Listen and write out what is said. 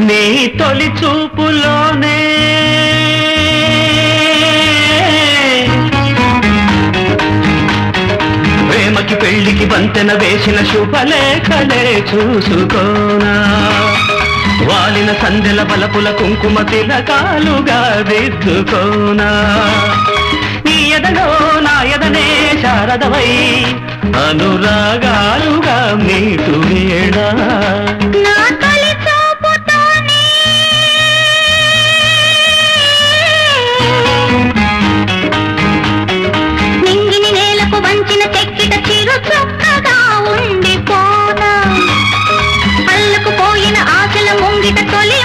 నీ తొలి చూపులోనే ప్రేమకి పెళ్లికి వంతెన వేసిన శుభలేఖలే చూసుకోనా వాలిన సందెల బలపుల కుంకుమ తిలకాలుగా దిద్దుకోనా నీ ఎదలో నా ఎదనే శారదవై అనురాగాలుగా మీటు వేళ నింగిని నేలకు వంచిన చెక్కిట చిరు చొక్కగా ఉండిపోనా అల్లకు పోయిన ఆశల ముంగిట తొలి